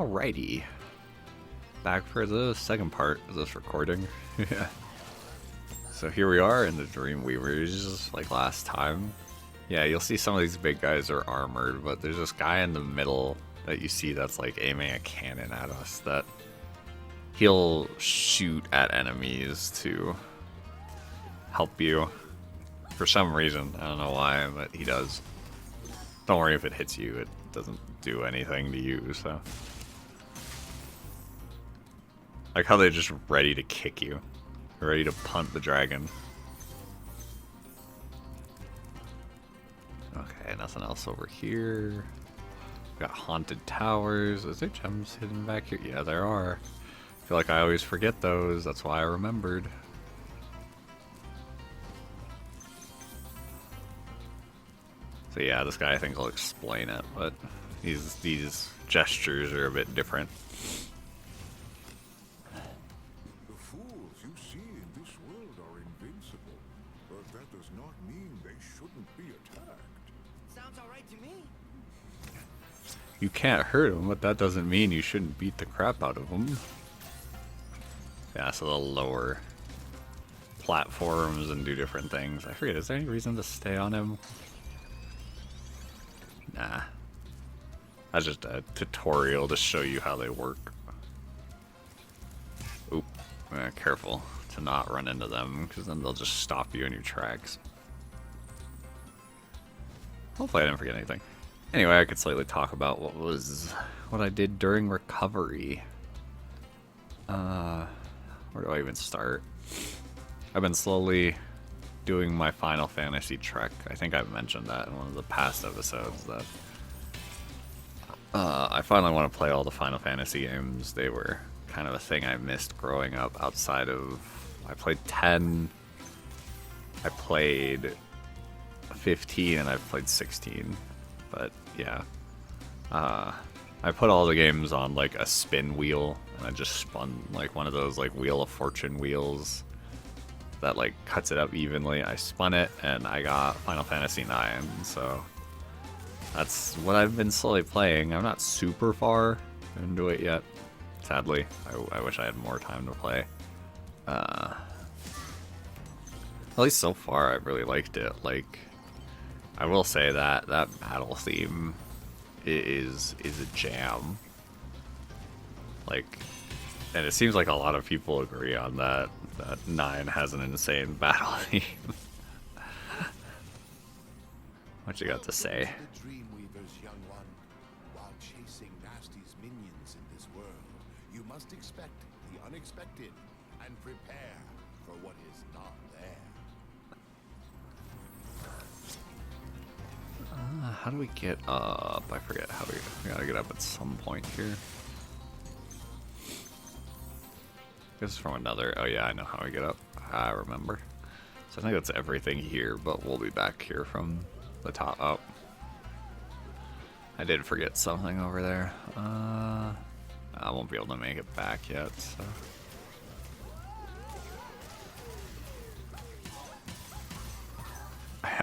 Alrighty. Back for the second part of this recording. Yeah. So here we are in the Dreamweavers, like last time. Yeah, you'll see some of these big guys are armored, but there's this guy in the middle that you see that's like aiming a cannon at us that he'll shoot at enemies to help you. For some reason, I don't know why, but he does. Don't worry if it hits you, it doesn't do anything to you, so. Like how they're just ready to kick you. Ready to punt the dragon. Okay, nothing else over here. Got haunted towers. Is there gems hidden back here? Yeah, there are. I feel like I always forget those. That's why I remembered. So yeah, this guy I think will explain it, but these gestures are a bit different. The fools you see in this world are invincible, but that does not mean they shouldn't be attacked. Sounds alright to me. You can't hurt them, but that doesn't mean you shouldn't beat the crap out of them. Yeah, so they'll lower platforms and do different things. I forget, is there any reason to stay on him? Nah. That's just a tutorial to show you how they work. Oop. Careful to not run into them, because then they'll just stop you in your tracks. Hopefully I didn't forget anything. Anyway, I could slightly talk about what I did during recovery. Where do I even start? I've been slowly doing my Final Fantasy trek. I think I've mentioned that in one of the past episodes that I finally want to play all the Final Fantasy games. They were kind of a thing I missed growing up outside of... I played 10, I played 15, and I've played 16. But yeah, I put all the games on like a spin wheel, and I just spun like one of those like Wheel of Fortune wheels that like cuts it up evenly. I spun it and I got Final Fantasy IX, so that's what I've been slowly playing. I'm not super far into it yet, sadly. I wish I had more time to play. At least so far I've really liked it. Like, I will say that that battle theme is a jam. Like, and it seems like a lot of people agree on that. That 9 has an insane battle theme. What you got to say? The Dreamweavers, young one. While chasing Nasty's minions in this world, you must expect the unexpected and prepare for what is not there. How do we get up? I forget how we gotta get up at some point here. This is from another. Oh yeah, I know how we get up. I remember. So I think that's everything here, but we'll be back here from the top up. I did forget something over there. I won't be able to make it back yet, so.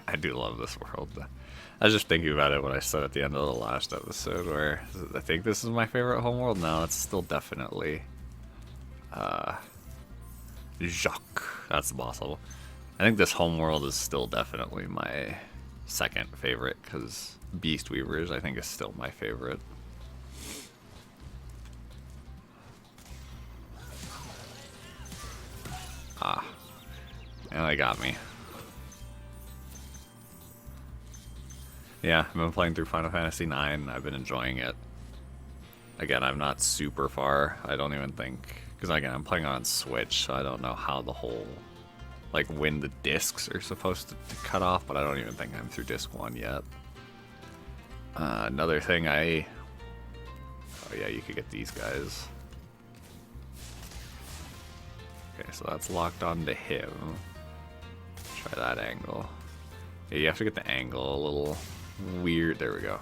I do love this world. I was just thinking about it when I said at the end of the last episode, where I think this is my favorite homeworld. No, it's still definitely Jacques. That's the boss level. I think this homeworld is still definitely my second favorite, because Beast Weavers I think is still my favorite. Ah, and they got me. Yeah, I've been playing through Final Fantasy IX. I've been enjoying it. Again, I'm not super far. I don't even think... Because again, I'm playing on Switch, so I don't know how the whole... Like, when the discs are supposed to cut off, but I don't even think I'm through disc 1 yet. Another thing Oh yeah, you could get these guys. Okay, so that's locked onto him. Try that angle. Yeah, you have to get the angle a little weird. There we go.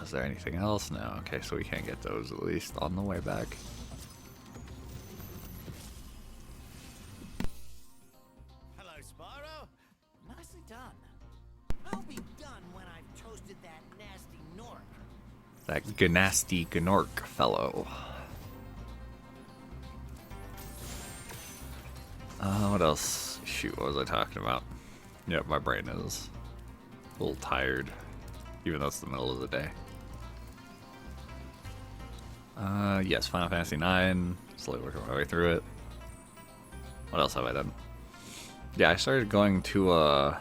Is there anything else? No. Okay, so we can't get those at least on the way back. Hello, Spyro. Nicely done. I'll be done when I've to that nasty Nork. That Gnasty Gnork fellow. What else? Shoot, what was I talking about? Yep, my brain is a little tired, even though it's the middle of the day. Yes, Final Fantasy IX. Slowly working my way through it. What else have I done? Yeah, I started going to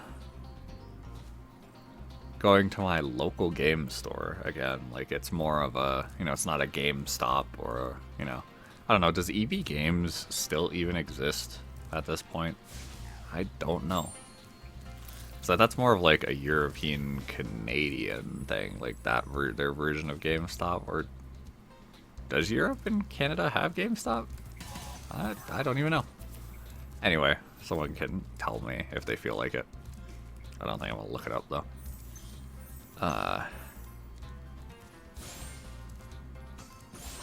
my local game store again. Like, it's more of a, you know, it's not a GameStop or, you know, I don't know. Does EB Games still even exist at this point? I don't know. So that's more of like a European Canadian thing, like that their version of GameStop. Or does Europe and Canada have GameStop? I don't even know. Anyway, someone can tell me if they feel like it. I don't think I'm gonna look it up though.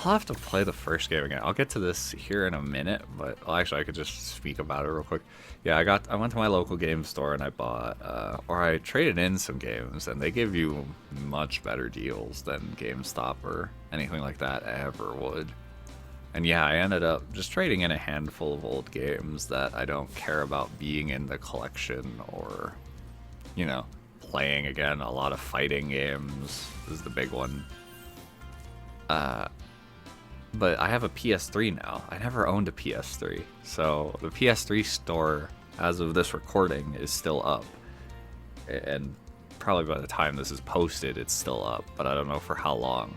I'll have to play the first game again. I'll get to this here in a minute, but well, actually I could just speak about it real quick. Yeah, I went to my local game store and I bought, or I traded in some games, and they give you much better deals than GameStop or anything like that ever would. And yeah, I ended up just trading in a handful of old games that I don't care about being in the collection or, you know, playing again. A lot of fighting games is the big one. But I have a PS3 now. I never owned a PS3. So the PS3 store, as of this recording, is still up. And probably by the time this is posted, it's still up. But I don't know for how long.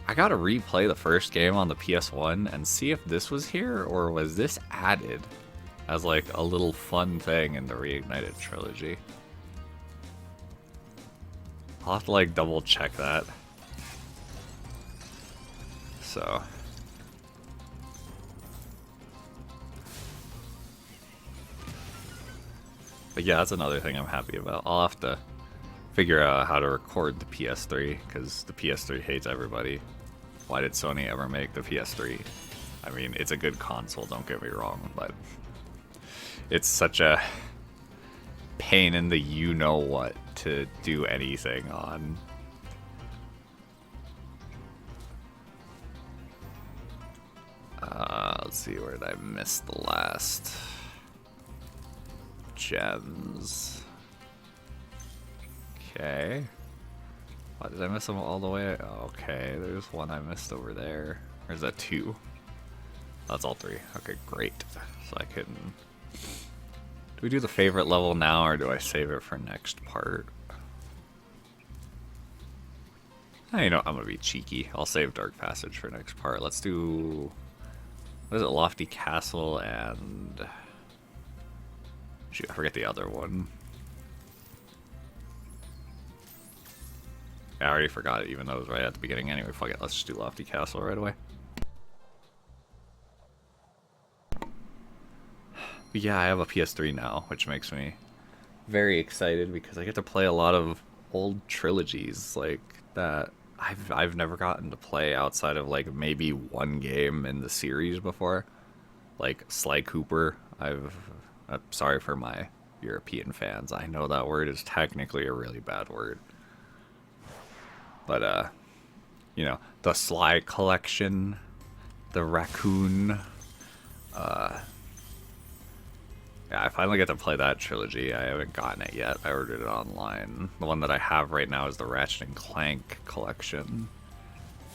I gotta replay the first game on the PS1 and see if this was here or was this added as like a little fun thing in the Reignited trilogy. I'll have to like double check that. So. But yeah, that's another thing I'm happy about. I'll have to figure out how to record the PS3, because the PS3 hates everybody. Why did Sony ever make the PS3? I mean, it's a good console, don't get me wrong, but it's such a pain in the you-know-what to do anything on. Let's see, where did I miss the last gems? Okay. What, did I miss them all the way? Okay, there's one I missed over there. Or is that two? That's all three. Okay, great. So I can... Do we do the favorite level now, or do I save it for next part? You know, I'm gonna be cheeky. I'll save Dark Passage for next part. Let's do... What is it? Lofty Castle and... Shoot, I forget the other one. I already forgot it, even though it was right at the beginning anyway. Fuck it, let's just do Lofty Castle right away. But yeah, I have a PS3 now, which makes me very excited because I get to play a lot of old trilogies like that I've never gotten to play outside of like maybe one game in the series before. Like Sly Cooper. I'm sorry for my European fans. I know that word is technically a really bad word. But, you know, the Sly collection, the raccoon, yeah, I finally get to play that trilogy. I haven't gotten it yet. I ordered it online. The one that I have right now is the Ratchet and Clank collection,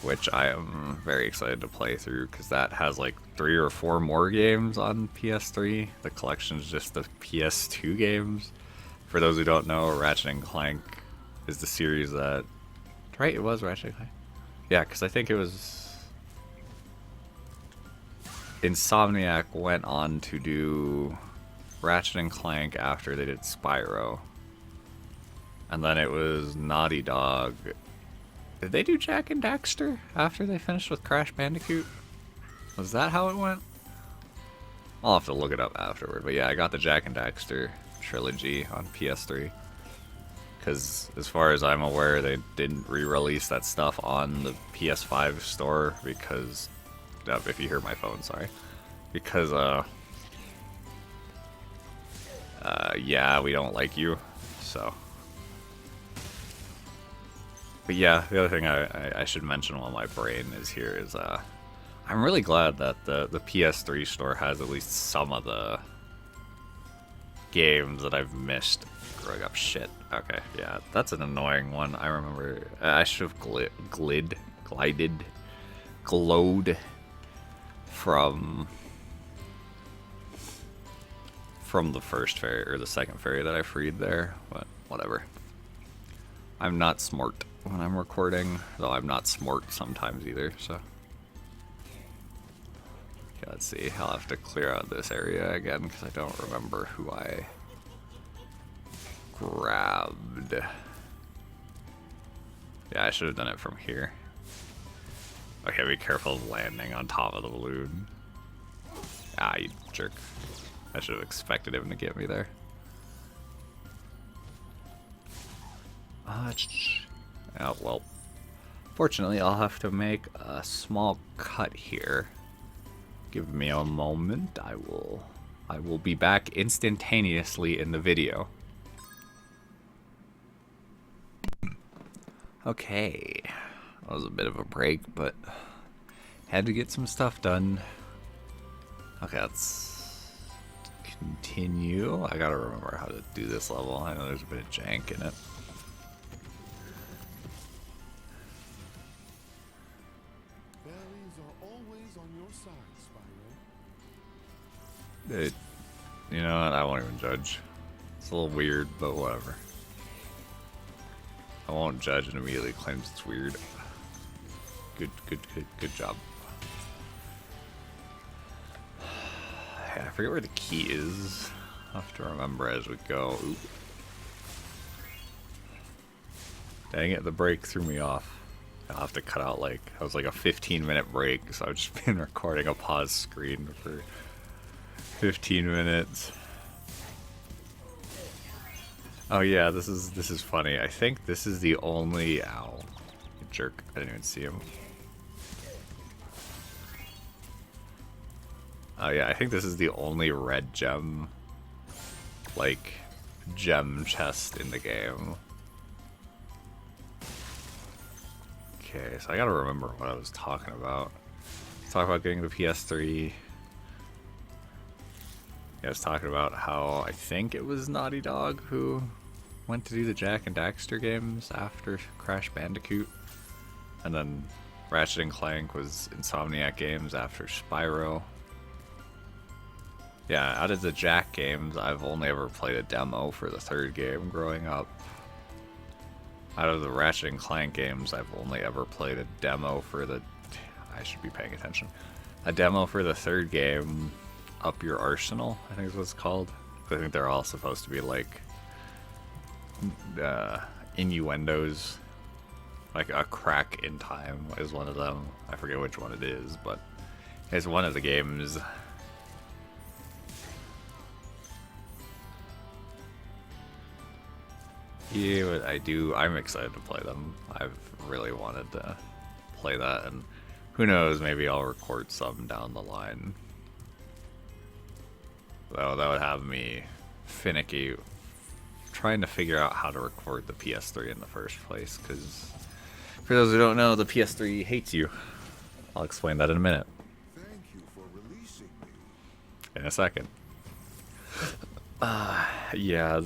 which I am very excited to play through because that has like 3 or 4 more games on PS3. The collection is just the PS2 games. For those who don't know, Ratchet and Clank is the series that... Right, it was Ratchet and Clank. Yeah, because I think it was... Insomniac went on to do Ratchet and Clank after they did Spyro. And then it was Naughty Dog. Did they do Jak and Daxter after they finished with Crash Bandicoot? Was that how it went? I'll have to look it up afterward. But yeah, I got the Jak and Daxter trilogy on PS3. Because as far as I'm aware, they didn't re-release that stuff on the PS5 store because... if you hear my phone, sorry. Because, yeah, we don't like you, so... But yeah, the other thing I should mention while my brain is here is I'm really glad that the PS3 store has at least some of the games that I've missed growing up. Shit. Okay, yeah, that's an annoying one. I remember I should have glowed from the first ferry or the second ferry that I freed there, but whatever. I'm not smart when I'm recording, though I'm not smart sometimes either, so. Okay, let's see. I'll have to clear out this area again because I don't remember who I grabbed. Yeah, I should have done it from here. Okay, be careful of landing on top of the balloon. Ah, you jerk. I should have expected him to get me there. Oh, well. Fortunately, I'll have to make a small cut here. Give me a moment. I will be back instantaneously in the video. Okay. That was a bit of a break, but had to get some stuff done. Okay, let's continue. I gotta remember how to do this level. I know there's a bit of jank in it. Fairies are always on your side, Spyro. You know what? I won't even judge. It's a little weird, but whatever. I won't judge and immediately claims it's weird. Good job. I forget where the key is. I'll have to remember as we go. Oop. Dang it, the break threw me off. I'll have to cut out like, it was like a 15-minute break, so I've just been recording a pause screen for 15 minutes. Oh yeah, this is funny. I think this is the only... Ow. You jerk. I didn't even see him. Oh yeah, I think this is the only red gem, like, gem chest in the game. Okay, so I gotta remember what I was talking about. Let's talk about getting the PS3. Yeah, I was talking about how I think it was Naughty Dog who went to do the Jak and Daxter games after Crash Bandicoot. And then Ratchet and Clank was Insomniac Games after Spyro. Yeah, out of the Jak games, I've only ever played a demo for the third game growing up. Out of the Ratchet and Clank games, I've only ever played a demo for the... I should be paying attention. A demo for the third game, Up Your Arsenal, I think is what it's called. I think they're all supposed to be like innuendos. Like A Crack in Time is one of them. I forget which one it is, but it's one of the games. Yeah, I'm excited to play them. I've really wanted to play that, and who knows, maybe I'll record some down the line. Though that would have me finicky trying to figure out how to record the PS3 in the first place, because for those who don't know, the PS3 hates you. I'll explain that in a minute. Thank you for releasing me. In a second. Yeah,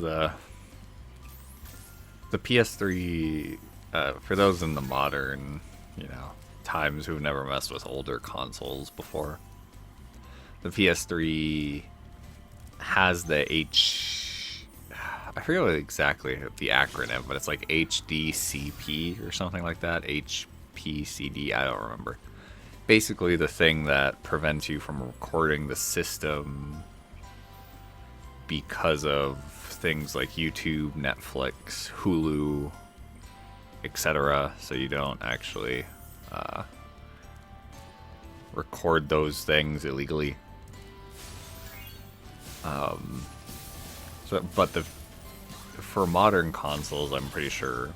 the PS3, for those in the modern, times who've never messed with older consoles before, the PS3 has the I forget what exactly the acronym, but it's like HDCP or something like that. HPCD, I don't remember. Basically the thing that prevents you from recording the system because of things like YouTube, Netflix, Hulu, etc. So you don't actually record those things illegally. For modern consoles, I'm pretty sure,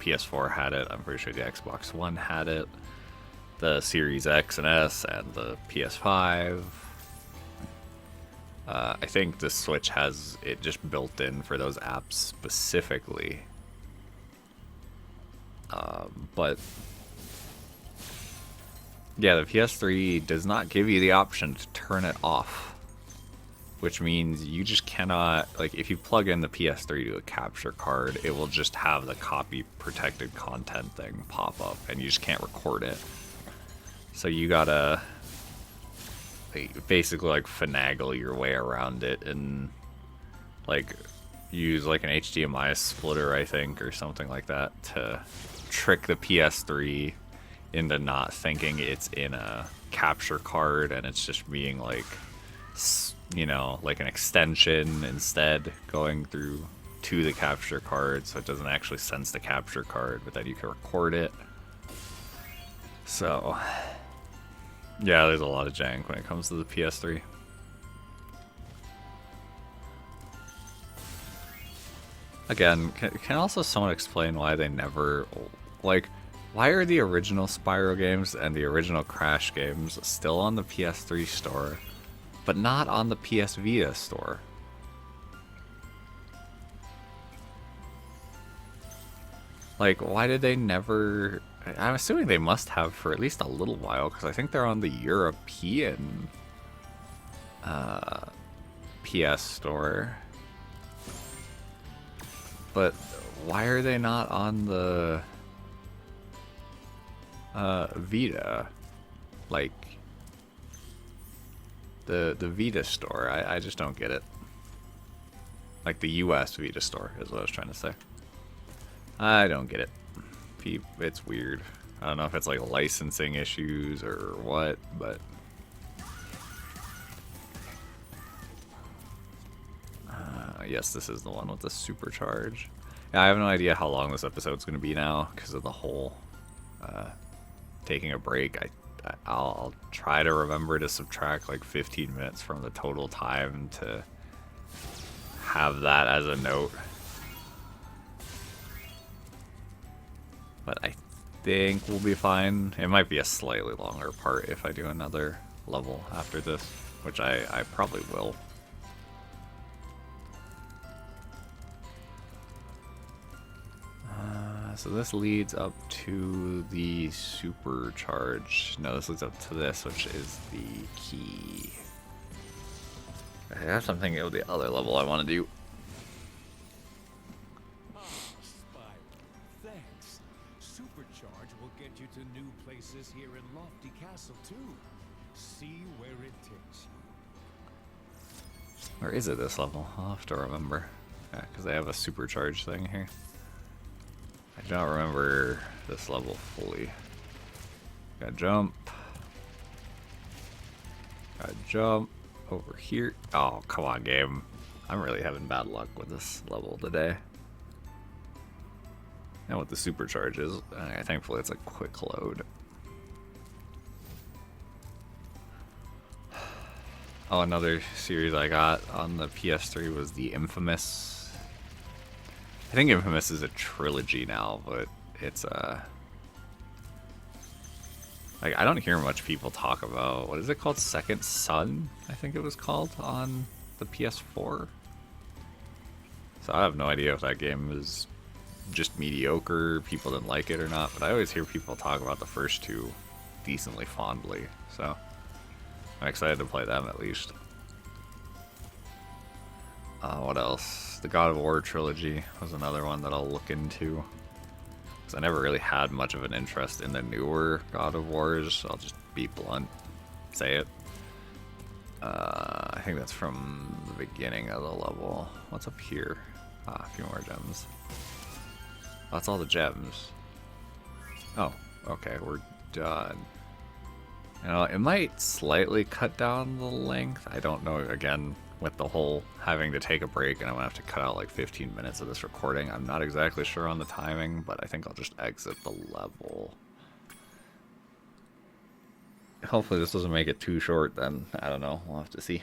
PS4 had it. I'm pretty sure the Xbox One had it. The Series X and S and the PS5. I think the Switch has it just built in for those apps specifically. But yeah, the PS3 does not give you the option to turn it off, which means you just cannot, like, if you plug in the PS3 to a capture card, it will just have the copy protected content thing pop up, and you just can't record it. So you gotta basically like finagle your way around it and like use like an HDMI splitter, I think, or something like that to trick the PS3 into not thinking it's in a capture card and it's just being like, you know, like an extension instead going through to the capture card, so it doesn't actually sense the capture card, but then you can record it. So yeah, there's a lot of jank when it comes to the PS3. Again, can also someone explain why they never, like, why are the original Spyro games and the original Crash games still on the PS3 store, but not on the PS Vita store? Like, why did they never... I'm assuming they must have for at least a little while, because I think they're on the European PS store. But why are they not on the Vita? Like, the Vita store. I just don't get it. Like the US Vita store is what I was trying to say. I don't get it. It's weird. I don't know if it's like licensing issues or what, but yes, this is the one with the supercharge. Yeah, I have no idea how long this episode's going to be now because of the whole taking a break. I'll try to remember to subtract like 15 minutes from the total time to have that as a note. But I think we'll be fine. It might be a slightly longer part if I do another level after this, which I probably will. So this leads up to the supercharge. No, this leads up to this, which is the key. I have something of the other level I want to do. Spyro, thanks. Supercharge will get you to new places here in Lofty Castle too. See where it takes you. Where is it, this level? I'll have to remember. Yeah, because they have a supercharge thing here. I don't remember this level fully. Gotta jump. Gotta jump over here. Oh, come on, game. I'm really having bad luck with this level today. And with the supercharges, thankfully it's a quick load. Oh, another series I got on the PS3 was the Infamous. I think Infamous is a trilogy now, but it's like, I don't hear much people talk about, what is it called? Second Son, I think it was called on the PS4. So I have no idea if that game is just mediocre, people didn't like it or not, but I always hear people talk about the first two decently fondly, so I'm excited to play them at least. What else? The God of War trilogy was another one that I'll look into. Because I never really had much of an interest in the newer God of Wars. I'll just be blunt, say it. I think that's from the beginning of the level. What's up here? Ah, a few more gems. That's all the gems. Oh, okay, we're done. You know, it might slightly cut down the length. I don't know, again, with the whole having to take a break and I'm gonna have to cut out like 15 minutes of this recording. I'm not exactly sure on the timing, but I think I'll just exit the level. Hopefully this doesn't make it too short then. I don't know, we'll have to see.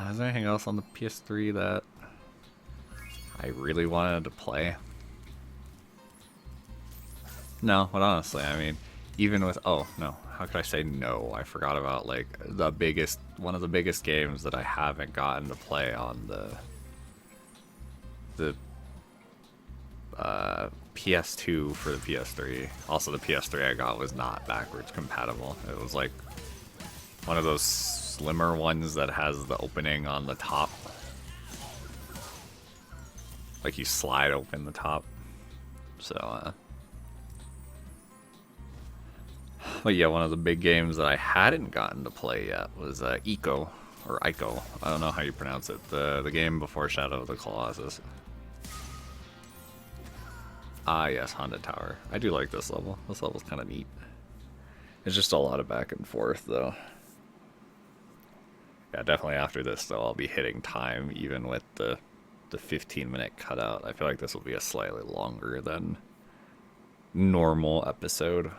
Is there anything else on the PS3 that I really wanted to play? No, but honestly, I mean, even with, oh, no, how could I say no? I forgot about, like, one of the biggest games that I haven't gotten to play on the PS2 for the PS3. Also, the PS3 I got was not backwards compatible. It was like one of those slimmer ones that has the opening on the top. Like you slide open the top. So, but yeah, one of the big games that I hadn't gotten to play yet was Ico, or Ico. I don't know how you pronounce it. The game before Shadow of the Colossus. Ah, yes, Haunted Tower. I do like this level. This level's kind of neat. It's just a lot of back and forth, though. Yeah, definitely after this, though, I'll be hitting time, even with the 15-minute cutout. I feel like this will be a slightly longer than normal episode.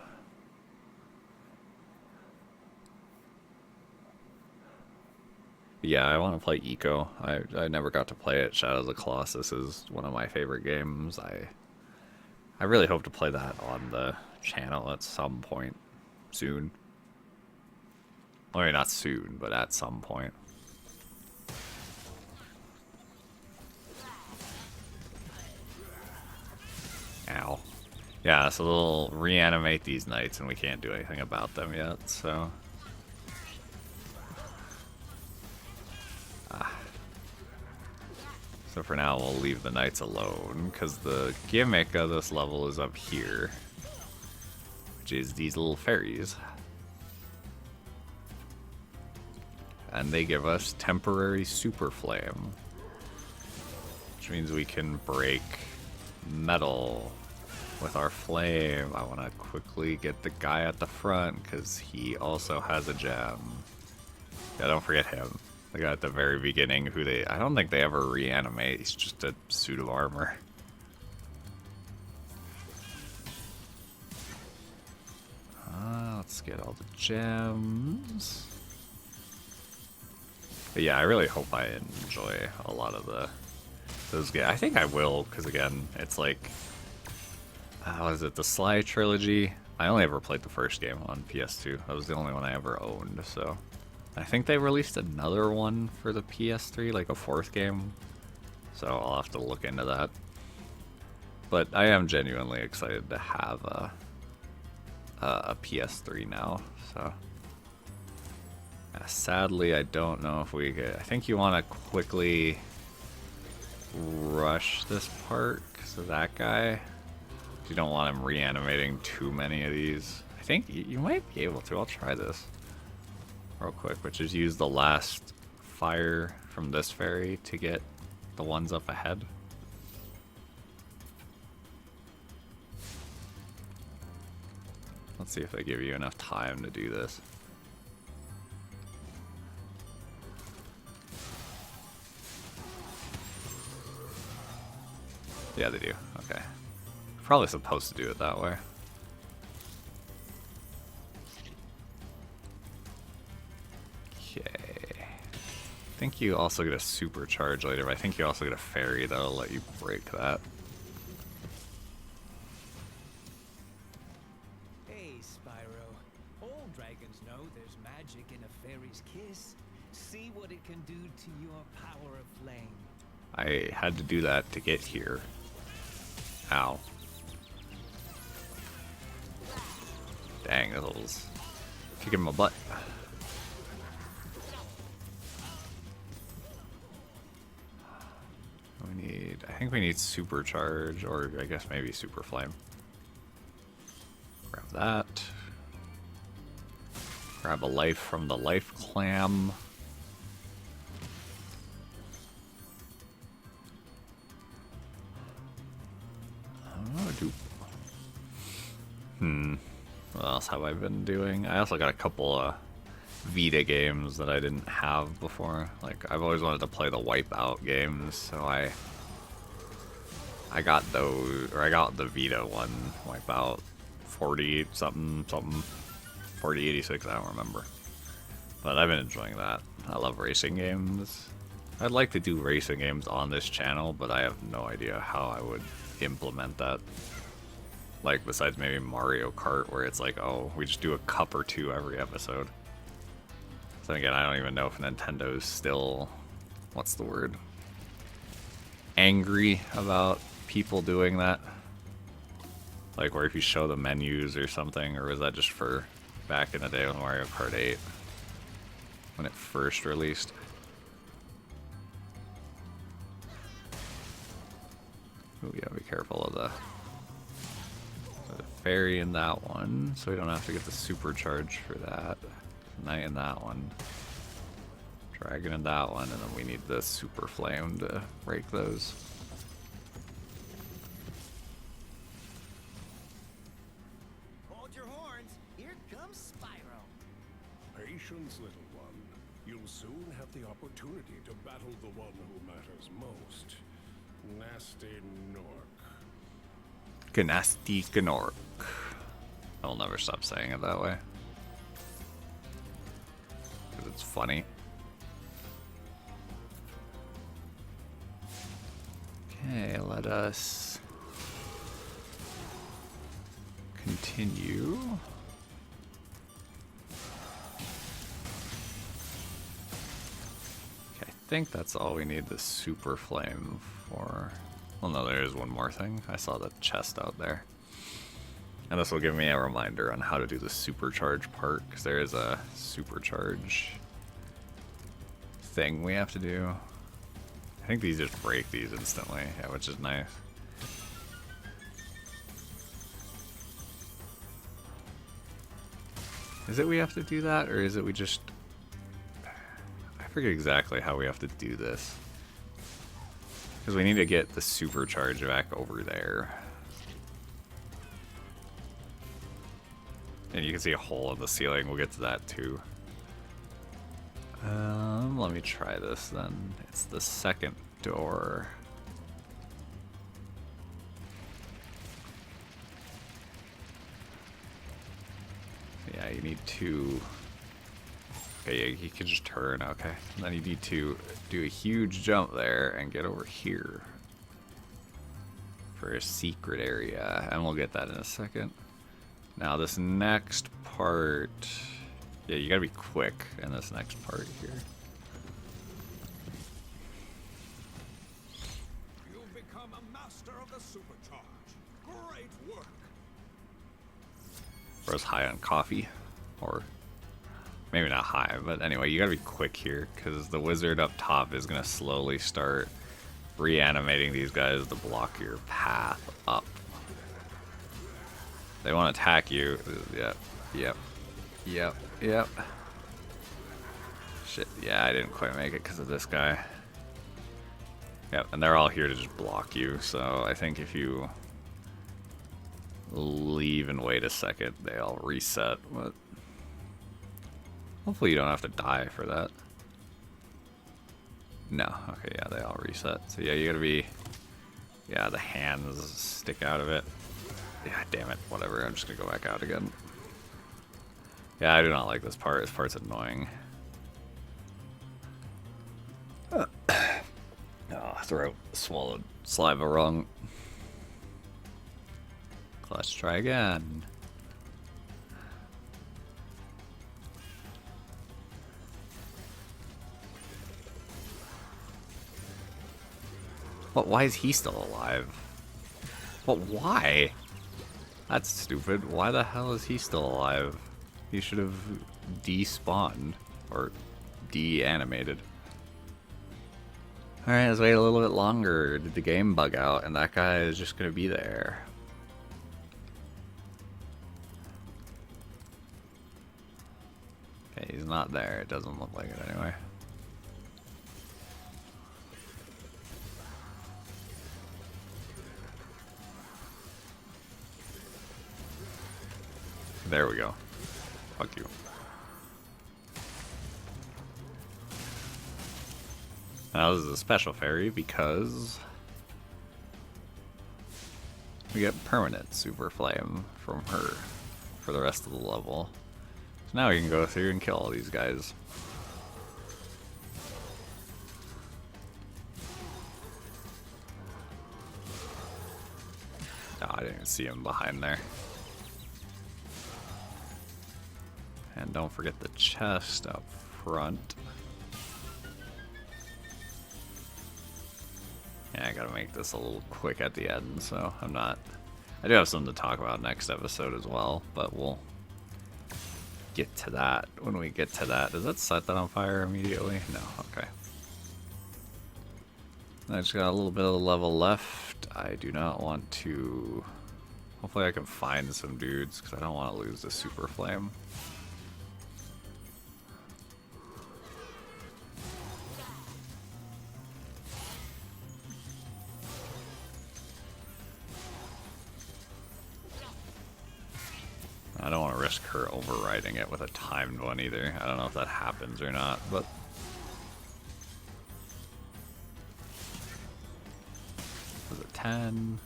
Yeah, I want to play Ico. I never got to play it. Shadow of the Colossus is one of my favorite games. I really hope to play that on the channel at some point soon. Well, maybe not soon, but at some point. Ow. Yeah, so they'll reanimate these knights and we can't do anything about them yet, so... So for now, we'll leave the knights alone, because the gimmick of this level is up here, which is these little fairies. And they give us temporary super flame, which means we can break metal with our flame. I want to quickly get the guy at the front, because he also has a gem. Yeah, don't forget him. The guy at the very beginning who I don't think they ever reanimate. He's just a suit of armor. Let's get all the gems. But yeah, I really hope I enjoy a lot of those games. I think I will, because again, it's like... was it the Sly Trilogy? I only ever played the first game on PS2. That was the only one I ever owned, so... I think they released another one for the PS3, like a fourth game. So I'll have to look into that. But I am genuinely excited to have a PS3 now. So sadly, I don't know if we get... I think you want to quickly rush this part because of that guy. You don't want him reanimating too many of these. I think you might be able to. I'll try this real quick, which is use the last fire from this fairy to get the ones up ahead. Let's see if they give you enough time to do this. Yeah, they do. Okay. Probably supposed to do it that way. I think you also get a supercharge later, but I think you also get a fairy that'll let you break that. Hey, Spyro. All dragons know there's magic in a fairy's kiss. See what it can do to your power of flame. I had to do that to get here. Ow. Dang, that was kicking my butt. I think we need supercharge, or I guess maybe super flame. Grab that. Grab a life from the life clam. What else have I been doing? I also got a couple Vita games that I didn't have before. Like, I've always wanted to play the Wipeout games, so I got those, or I got the Vita one, Wipeout 40 something, 4086, I don't remember. But I've been enjoying that. I love racing games. I'd like to do racing games on this channel, but I have no idea how I would implement that. Like, besides maybe Mario Kart, where it's like, oh, we just do a cup or two every episode. So again, I don't even know if Nintendo's still, what's the word, angry about people doing that? Like where if you show the menus or something, or was that just for back in the day with Mario Kart 8 when it first released? Ooh, yeah, be careful of the fairy in that one, so we don't have to get the supercharge for that. Knight in that one. Dragon in that one, and then we need the super flame to break those. Hold your horns. Here comes Spyro. Patience, little one. You'll soon have the opportunity to battle the one who matters most. Nasty Nork. Gnasty Gnork. I'll never stop saying it that way. Because it's funny. Okay, let us continue. Okay, I think that's all we need the super flame for. Well, no, there is one more thing. I saw the chest out there. And this will give me a reminder on how to do the supercharge part, because there is a supercharge thing we have to do. I think these just break these instantly, yeah, which is nice. Is it we have to do that, or is it we just... I forget exactly how we have to do this. Because we need to get the supercharge back over there. And you can see a hole in the ceiling. We'll get to that too. Let me try this then. It's the second door. Yeah, you need to... Okay, yeah, you can just turn, okay. And then you need to do a huge jump there and get over here for a secret area, and we'll get that in a second. Now this next part, yeah, you gotta be quick in this next part here. You've become a master of the supercharge. Great work. Or it's high on coffee, or maybe not high, but anyway, you gotta be quick here because the wizard up top is gonna slowly start reanimating these guys to block your path up. They want to attack you. Yep. Shit, yeah, I didn't quite make it because of this guy. Yep, and they're all here to just block you, so I think if you leave and wait a second, they all reset, but hopefully you don't have to die for that. No, okay, yeah, they all reset. So yeah, you gotta be, yeah, the hands stick out of it. Yeah, damn it, whatever, I'm just gonna go back out again. Yeah, I do not like this part. This part's annoying. Oh, throat swallowed saliva wrong. Let's try again. What? Why is he still alive? What? Why? That's stupid. Why the hell is he still alive? He should have despawned or de-animated. Alright, let's wait a little bit longer. Did the game bug out and that guy is just gonna be there? Okay, he's not there. It doesn't look like it anyway. There we go. Fuck you. Now this is a special fairy because we get permanent super flame from her for the rest of the level. So now we can go through and kill all these guys. Oh, I didn't even see him behind there. And don't forget the chest up front. Yeah, I gotta make this a little quick at the end, so I'm not... I do have something to talk about next episode as well, but we'll get to that when we get to that. Does that set that on fire immediately? No, okay. I just got a little bit of the level left. I do not want to... Hopefully I can find some dudes, because I don't want to lose the super flame. I don't want to risk her overriding it with a timed one either. I don't know if that happens or not, but... Was it 10?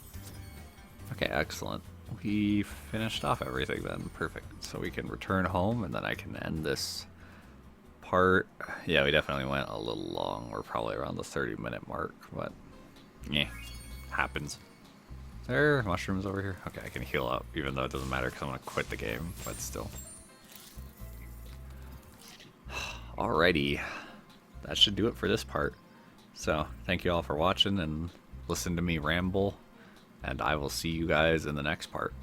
Okay, excellent. We finished off everything then. Perfect. So we can return home and then I can end this part. Yeah, we definitely went a little long. We're probably around the 30-minute mark, but yeah, happens. There are mushrooms over here. Okay, I can heal up, even though it doesn't matter because I'm going to quit the game, but still. Alrighty. That should do it for this part. So, thank you all for watching and listen to me ramble, and I will see you guys in the next part.